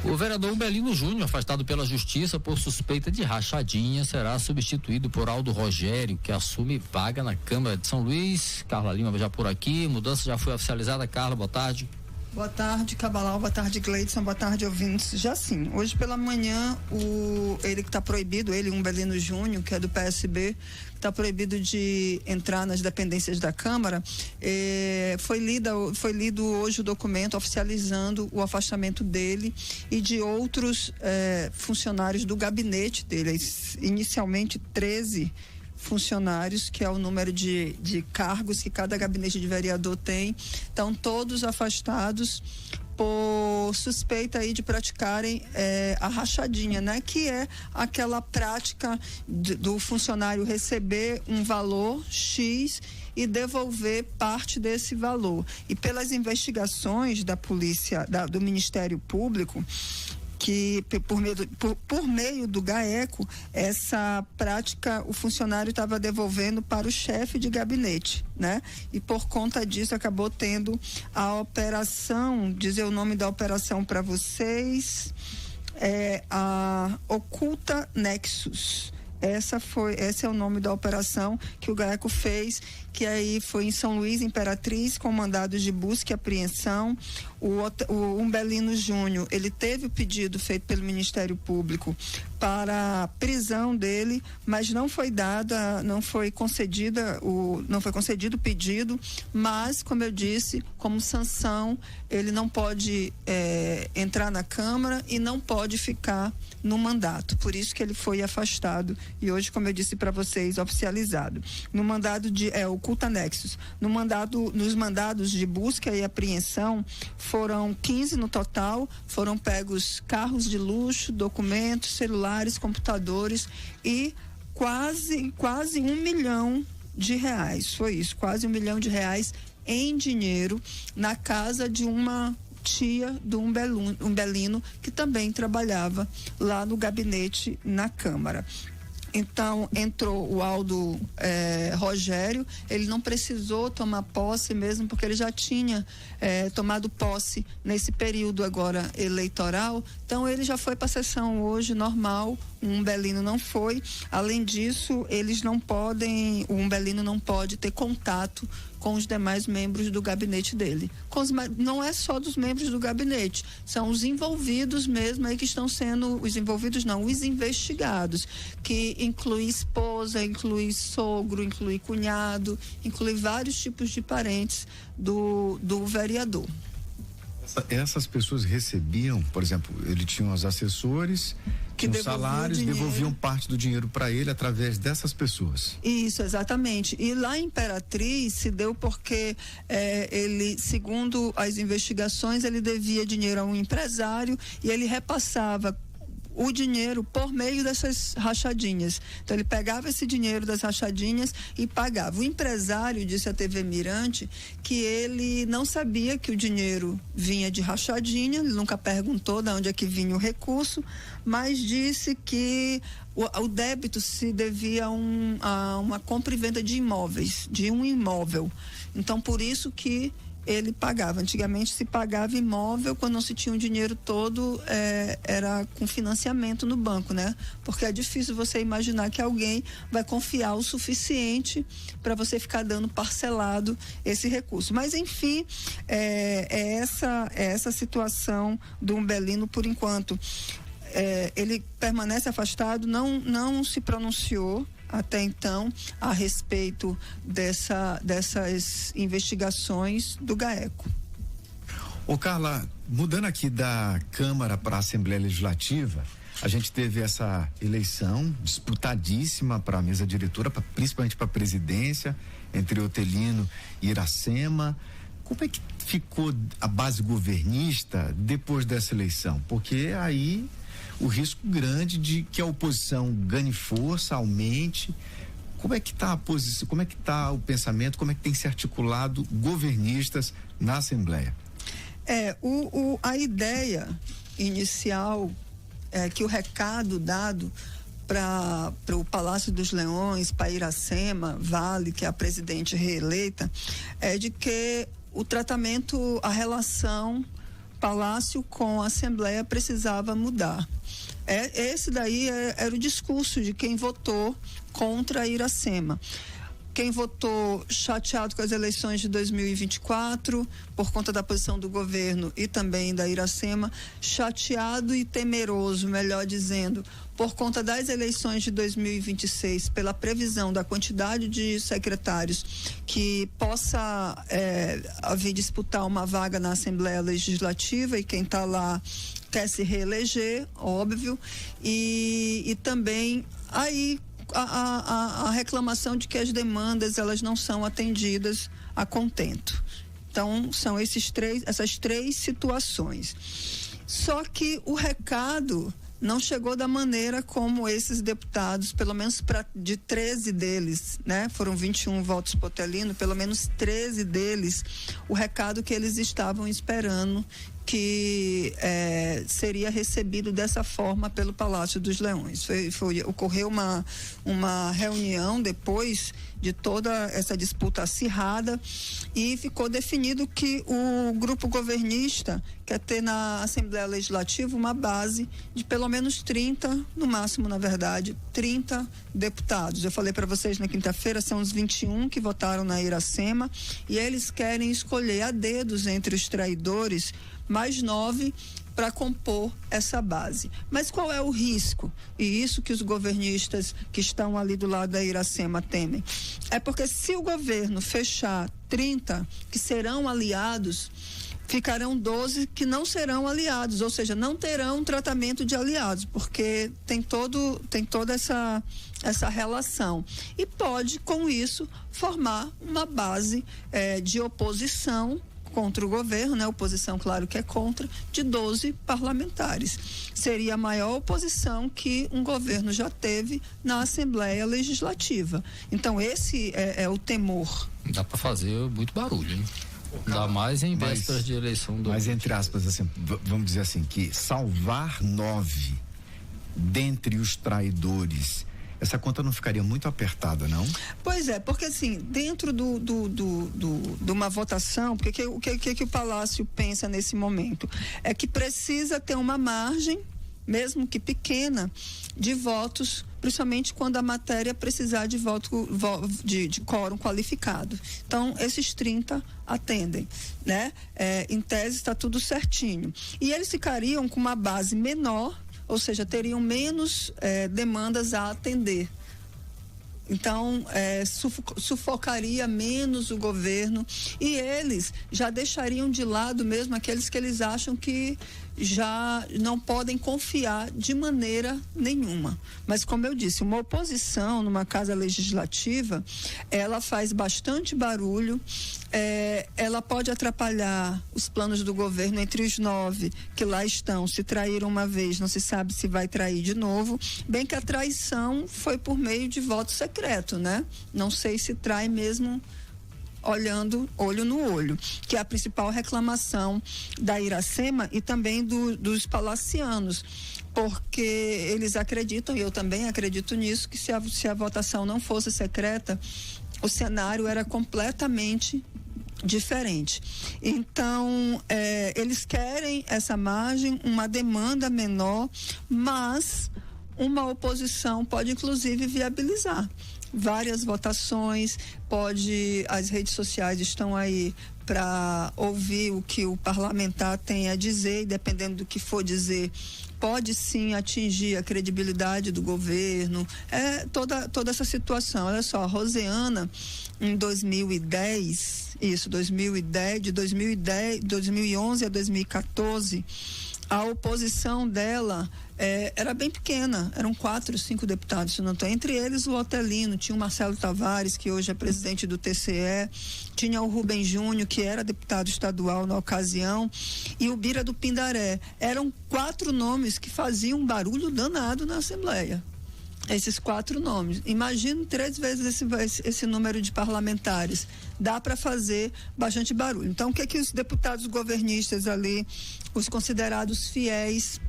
O vereador Umbelino Júnior, afastado pela Justiça por suspeita de rachadinha, será substituído por Aldo Rogério, que assume vaga na Câmara de São Luís. Carla Lima já por aqui, mudança já foi oficializada. Carla, boa tarde. Boa tarde, Cabalau, boa tarde, Gleidson, boa tarde, ouvintes. Já sim, hoje pela manhã, ele que está proibido, Umbelino Júnior, que é do PSB, está proibido de entrar nas dependências da Câmara, foi lido hoje o documento oficializando o afastamento dele e de outros funcionários do gabinete dele, inicialmente 13 funcionários, que é o número de cargos que cada gabinete de vereador tem, estão todos afastados por suspeita aí de praticarem a rachadinha, né? Que é aquela prática do funcionário receber um valor X e devolver parte desse valor. E pelas investigações da polícia, do Ministério Público, que por meio do GAECO, essa prática o funcionário estava devolvendo para o chefe de gabinete, né? E por conta disso acabou tendo a operação, dizer o nome da operação para vocês, a Oculta Nexus. Esse é o nome da operação que o GAECO fez, que aí foi em São Luís, Imperatriz, com mandados de busca e apreensão. O Umbelino Júnior, ele teve o pedido feito pelo Ministério Público para a prisão dele, mas não foi concedido o pedido, mas, como eu disse, como sanção, ele não pode entrar na Câmara e não pode ficar no mandato, por isso que ele foi afastado e hoje, como eu disse para vocês, oficializado. No mandado de Oculta Nexus, nos mandados de busca e apreensão, foram 15 no total, foram pegos carros de luxo, documentos, celulares, computadores e quase R$1 milhão. Foi isso, quase R$1 milhão em dinheiro na casa de uma tia do Umbelino, que também trabalhava lá no gabinete na Câmara. Então entrou o Aldo Rogério, ele não precisou tomar posse mesmo, porque ele já tinha tomado posse nesse período agora eleitoral, então ele já foi para a sessão hoje normal, o Umbelino não foi. Além disso, o Umbelino não pode ter contato com os demais membros do gabinete dele. Não é só dos membros do gabinete, são os envolvidos mesmo aí que estão sendo, os investigados, que inclui esposa, inclui sogro, inclui cunhado, inclui vários tipos de parentes do vereador. Essas pessoas recebiam, por exemplo, ele tinha os assessores, que tinham salários, devolviam parte do dinheiro para ele através dessas pessoas. Isso, exatamente. E lá em Imperatriz se deu porque ele, segundo as investigações, ele devia dinheiro a um empresário e ele repassava o dinheiro por meio dessas rachadinhas. Então ele pegava esse dinheiro das rachadinhas e pagava. O empresário disse à TV Mirante que ele não sabia que o dinheiro vinha de rachadinha, ele nunca perguntou de onde é que vinha o recurso, mas disse que o débito se devia a uma compra e venda de imóveis, de um imóvel. Então por isso que ele pagava. Antigamente se pagava imóvel, quando não se tinha o dinheiro todo, era com financiamento no banco, né? Porque é difícil você imaginar que alguém vai confiar o suficiente para você ficar dando parcelado esse recurso. Mas enfim, essa situação do Umbelino por enquanto. Ele permanece afastado, não se pronunciou até então a respeito dessas investigações do GAECO. Ô Carla, mudando aqui da Câmara para a Assembleia Legislativa, a gente teve essa eleição disputadíssima para a mesa diretora, principalmente para a presidência, entre Otelino e Iracema. Como é que ficou a base governista depois dessa eleição? Porque aí o risco grande de que a oposição ganhe força, aumente. Como é que está a posição, como é que está o pensamento, como é que tem se articulado governistas na Assembleia? A ideia inicial é que o recado dado para o Palácio dos Leões, para Iracema Vale, que é a presidente reeleita, é de que o tratamento, a relação Palácio com a Assembleia precisava mudar. Esse daí era o discurso de quem votou contra a Iracema. Quem votou chateado com as eleições de 2024, por conta da posição do governo e também da Iracema, chateado e temeroso, melhor dizendo, por conta das eleições de 2026, pela previsão da quantidade de secretários que possa vir disputar uma vaga na Assembleia Legislativa, e quem está lá quer se reeleger, óbvio, e também aí a reclamação de que as demandas elas não são atendidas a contento. Então são essas três situações. Só que o recado não chegou da maneira como esses deputados, pelo menos de 13 deles, né? Foram 21 votos Potelino, pelo menos 13 deles, o recado que eles estavam esperando que seria recebido dessa forma pelo Palácio dos Leões. Ocorreu uma reunião depois de toda essa disputa acirrada e ficou definido que o grupo governista quer ter na Assembleia Legislativa uma base de pelo menos 30, no máximo, na verdade, 30 deputados. Eu falei para vocês na quinta-feira, são os 21 que votaram na Iracema, e eles querem escolher a dedos entre os traidores mais 9 para compor essa base. Mas qual é o risco? E isso que os governistas que estão ali do lado da Iracema temem. É porque se o governo fechar 30 que serão aliados, ficarão 12 que não serão aliados, ou seja, não terão tratamento de aliados, porque tem toda essa relação. E pode, com isso, formar uma base de oposição contra o governo, né? Oposição, claro que é contra, de 12 parlamentares. Seria a maior oposição que um governo já teve na Assembleia Legislativa. Então, esse é o temor. Dá para fazer muito barulho, hein? Ainda mais em vésperas de eleição. Mas, entre aspas, assim, vamos dizer assim, que salvar 9 dentre os traidores, essa conta não ficaria muito apertada, não? Pois é, porque assim, dentro de uma votação, porque o que o Palácio pensa nesse momento? É que precisa ter uma margem, mesmo que pequena, de votos, principalmente quando a matéria precisar de de quórum qualificado. Então, esses 30 atendem, né? Em tese está tudo certinho. E eles ficariam com uma base menor, ou seja, teriam menos demandas a atender. Então, sufocaria menos o governo, e eles já deixariam de lado mesmo aqueles que eles acham que já não podem confiar de maneira nenhuma. Mas, como eu disse, uma oposição numa casa legislativa, ela faz bastante barulho, ela pode atrapalhar os planos do governo entre os 9 que lá estão. Se traíram uma vez, não se sabe se vai trair de novo, bem que a traição foi por meio de voto secreto, né? Não sei se trai mesmo olhando olho no olho, que é a principal reclamação da Iracema e também dos palacianos, porque eles acreditam, e eu também acredito nisso, que se a votação não fosse secreta, o cenário era completamente diferente. Então, eles querem essa margem, uma demanda menor, mas uma oposição pode inclusive viabilizar várias votações, as redes sociais estão aí para ouvir o que o parlamentar tem a dizer, e dependendo do que for dizer, pode sim atingir a credibilidade do governo, toda essa situação. Olha só, a Roseana, em 2010, de 2011 a 2014, a oposição dela era bem pequena, eram 4, 5 deputados, se não estou. Entre eles o Otelino, tinha o Marcelo Tavares, que hoje é presidente do TCE, tinha o Rubem Júnior, que era deputado estadual na ocasião, e o Bira do Pindaré. Eram 4 nomes que faziam um barulho danado na Assembleia. Esses 4 nomes. Imagina 3 vezes esse número de parlamentares. Dá para fazer bastante barulho. Então, o que os deputados governistas ali, os considerados fiéis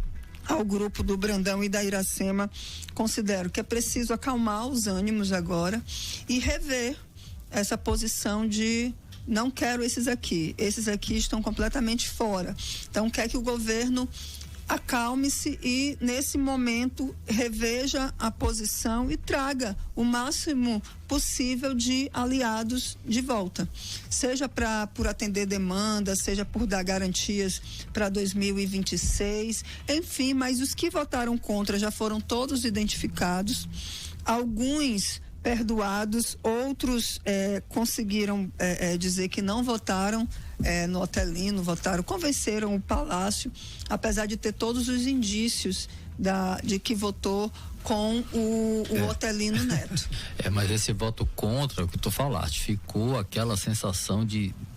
ao grupo do Brandão e da Iracema, consideram que é preciso acalmar os ânimos agora e rever essa posição de não quero esses aqui estão completamente fora. Então quer que o governo acalme-se e, nesse momento, reveja a posição e traga o máximo possível de aliados de volta. Seja por atender demanda, seja por dar garantias para 2026, enfim, mas os que votaram contra já foram todos identificados. Alguns perdoados, outros conseguiram dizer que não votaram no Otelino, convenceram o Palácio, apesar de ter todos os indícios de que votou com o Otelino Neto. Mas esse voto contra, o que tu falaste, ficou aquela sensação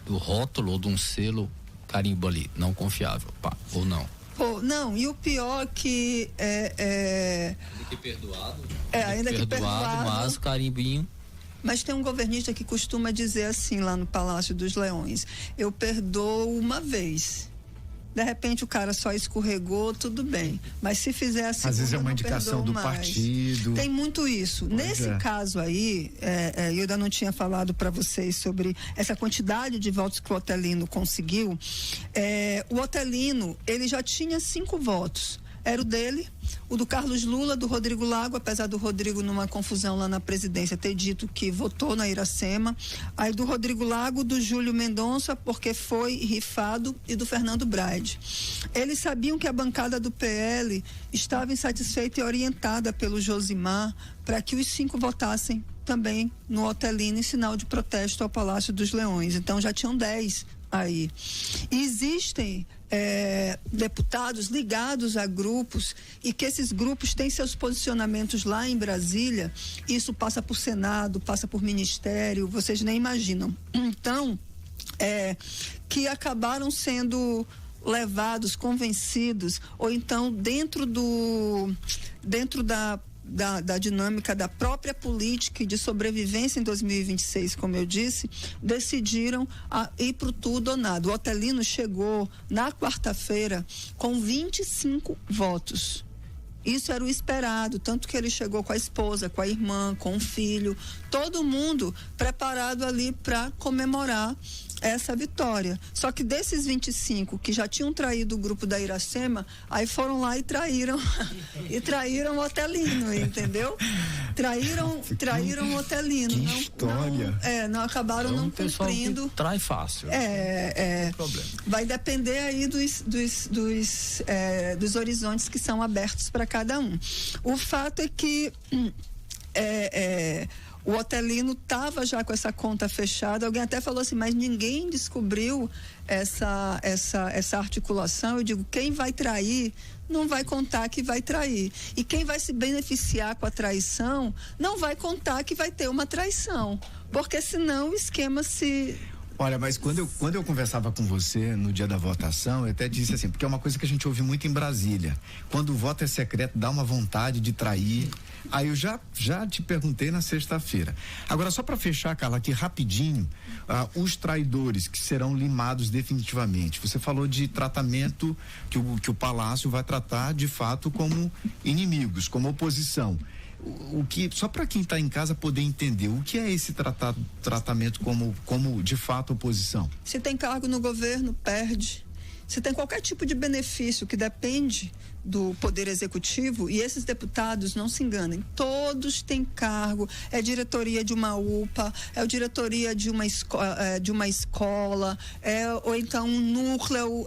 do rótulo ou de um selo carimbo ali, não confiável, ou não? Não, e o pior que ainda que perdoado. Ainda que perdoado, mas carimbinho. Mas tem um governista que costuma dizer assim lá no Palácio dos Leões: eu perdoo uma vez. De repente o cara só escorregou, tudo bem. Mas se fizer a segunda, às vezes é uma indicação do partido. Tem muito isso. Nesse caso aí, eu ainda não tinha falado para vocês sobre essa quantidade de votos que o Otelino conseguiu. O Otelino, ele já tinha 5 votos. Era o dele, o do Carlos Lula, do Rodrigo Lago, apesar do Rodrigo, numa confusão lá na presidência, ter dito que votou na Iracema. Aí do Rodrigo Lago, do Júlio Mendonça, porque foi rifado, e do Fernando Braide. Eles sabiam que a bancada do PL estava insatisfeita e orientada pelo Josimar para que os 5 votassem também no Otelino em sinal de protesto ao Palácio dos Leões. Então já tinham 10 aí. E existem deputados ligados a grupos e que esses grupos têm seus posicionamentos lá em Brasília. Isso passa por Senado, passa por Ministério, vocês nem imaginam. Então, que acabaram sendo levados, convencidos, ou então dentro da dinâmica da própria política e de sobrevivência em 2026, como eu disse, decidiram ir para o tudo ou nada. O Otelino chegou na quarta-feira com 25 votos. Isso era o esperado, tanto que ele chegou com a esposa, com a irmã, com o filho, todo mundo preparado ali para comemorar essa vitória. Só que desses 25 que já tinham traído o grupo da Iracema, aí foram lá e traíram o Otelino, entendeu? Traíram o Otelino. Que história. Não acabaram não cumprindo. Trai fácil. Problema. Vai depender aí dos horizontes que são abertos para cada um. O fato é que o Otelino estava já com essa conta fechada. Alguém até falou assim, mas ninguém descobriu essa articulação. Eu digo, quem vai trair não vai contar que vai trair. E quem vai se beneficiar com a traição não vai contar que vai ter uma traição. Porque senão o esquema se... Olha, mas quando eu conversava com você no dia da votação, eu até disse assim, porque é uma coisa que a gente ouve muito em Brasília. Quando o voto é secreto, dá uma vontade de trair. Aí eu já te perguntei na sexta-feira. Agora, só para fechar, Carla, aqui rapidinho, os traidores que serão limados definitivamente. Você falou de tratamento que o Palácio vai tratar de fato como inimigos, como oposição. Só para quem está em casa poder entender, o que é esse tratamento como de fato oposição? Se tem cargo no governo, perde. Se tem qualquer tipo de benefício que depende do Poder Executivo, e esses deputados, não se enganem, todos têm cargo, é diretoria de uma UPA, é diretoria de uma escola, ou então um núcleo,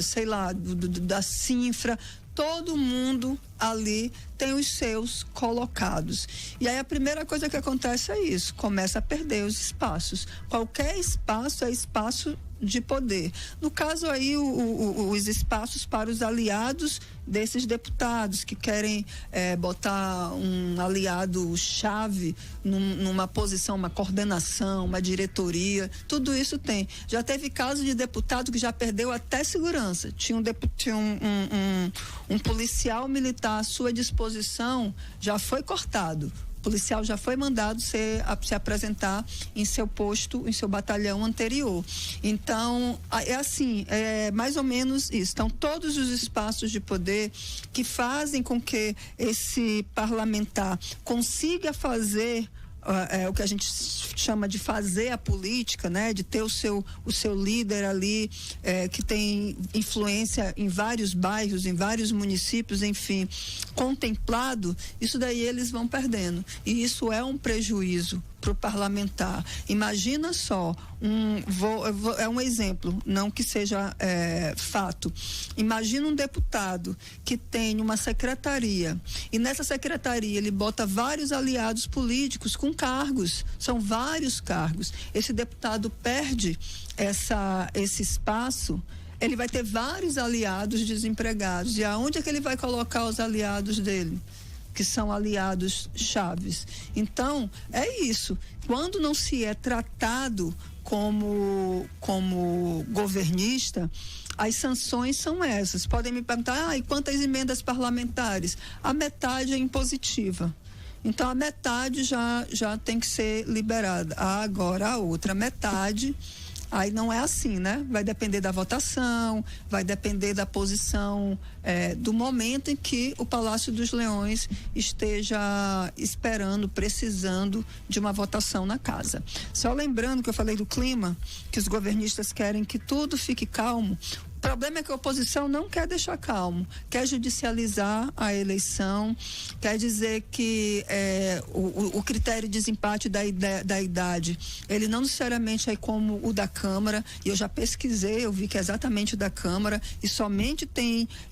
sei lá, da Sinfra. Todo mundo ali tem os seus colocados. E aí a primeira coisa que acontece é isso, começa a perder os espaços. Qualquer espaço é espaço de poder. No caso aí, os espaços para os aliados desses deputados que querem botar um aliado-chave numa posição, uma coordenação, uma diretoria, tudo isso tem. Já teve caso de deputado que já perdeu até segurança. Tinha um policial militar à sua disposição, já foi cortado. O policial já foi mandado se apresentar em seu posto, em seu batalhão anterior. Então, é mais ou menos isso. Então, todos os espaços de poder que fazem com que esse parlamentar consiga fazer o que a gente chama de fazer a política, né? De ter o seu líder ali, que tem influência em vários bairros, em vários municípios, enfim, contemplado, isso daí eles vão perdendo. E isso é um prejuízo para o parlamentar. Imagina só, é um exemplo, não que seja fato. Imagina um deputado que tem uma secretaria e nessa secretaria ele bota vários aliados políticos com cargos, são vários cargos. Esse deputado perde esse espaço, ele vai ter vários aliados desempregados. E aonde é que ele vai colocar os aliados dele? Que são aliados chaves. Então, é isso. Quando não se é tratado como governista, as sanções são essas. Podem me perguntar, e quantas emendas parlamentares? A metade é impositiva. Então, a metade já tem que ser liberada. Agora, a outra metade... Aí não é assim, né? Vai depender da votação, vai depender da posição, do momento em que o Palácio dos Leões esteja esperando, precisando de uma votação na casa. Só lembrando que eu falei do clima, que os governistas querem que tudo fique calmo. O problema é que a oposição não quer deixar calmo, quer judicializar a eleição, quer dizer que o critério de desempate da idade, ele não necessariamente é como o da Câmara, e eu já pesquisei, eu vi que é exatamente o da Câmara, e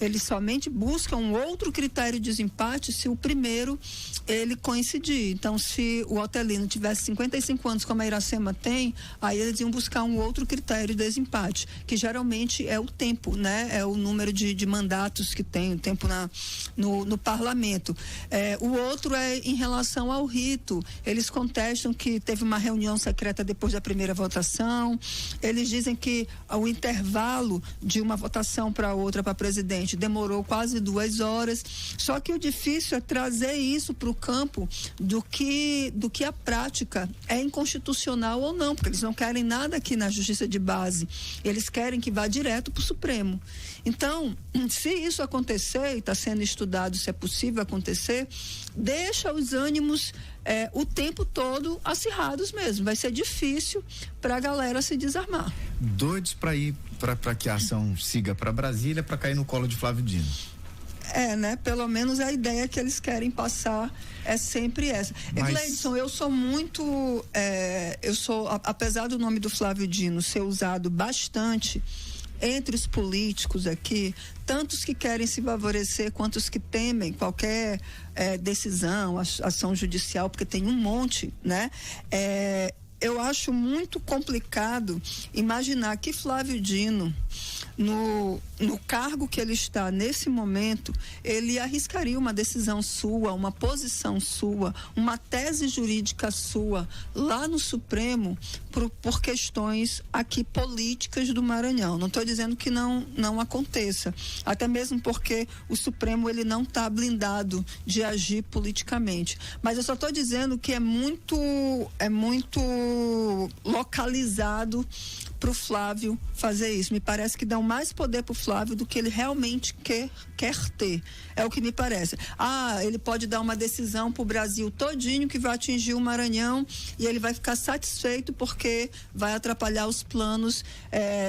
eles somente buscam um outro critério de desempate se o primeiro ele coincidir. Então, se o Otelino tivesse 55 anos, como a Iracema tem, aí eles iam buscar um outro critério de desempate, que geralmente é o tempo, né? É o número de mandatos que tem, o tempo no parlamento. O outro é em relação ao rito. Eles contestam que teve uma reunião secreta depois da primeira votação. Eles dizem que o intervalo de uma votação para outra, para presidente, demorou quase 2 horas. Só que o difícil é trazer isso para o campo do que a prática é inconstitucional ou não, porque eles não querem nada aqui na justiça de base. Eles querem que vá direto para o Supremo. Então, se isso acontecer, e está sendo estudado se é possível acontecer, deixa os ânimos o tempo todo acirrados mesmo. Vai ser difícil para a galera se desarmar. Doidos para ir para que a ação siga para Brasília, para cair no colo de Flávio Dino. Né? Pelo menos a ideia que eles querem passar é sempre essa. Gleidson, eu sou muito, apesar do nome do Flávio Dino ser usado bastante entre os políticos aqui, tantos que querem se favorecer quanto os que temem qualquer decisão, ação judicial, porque tem um monte, né? Eu acho muito complicado imaginar que Flávio Dino, no cargo que ele está nesse momento, ele arriscaria uma decisão sua, uma posição sua, uma tese jurídica sua lá no Supremo por questões aqui políticas do Maranhão. Não estou dizendo que não aconteça, até mesmo porque o Supremo ele não está blindado de agir politicamente, mas eu só estou dizendo que é muito localizado para o Flávio fazer isso. Me parece que dão mais poder para o Flávio do que ele realmente quer ter. É o que me parece. Ele pode dar uma decisão para o Brasil todinho que vai atingir o Maranhão e ele vai ficar satisfeito porque vai atrapalhar os planos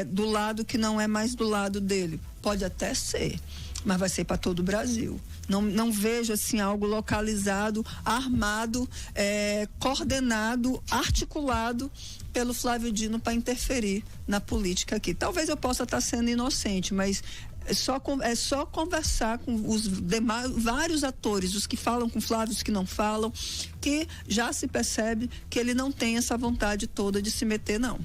do lado que não é mais do lado dele. Pode até ser, mas vai ser para todo o Brasil. Não vejo assim algo localizado, armado, coordenado, articulado pelo Flávio Dino para interferir na política aqui. Talvez eu possa estar sendo inocente, mas é só conversar com os demais, vários atores, os que falam com Flávio, os que não falam, que já se percebe que ele não tem essa vontade toda de se meter, não.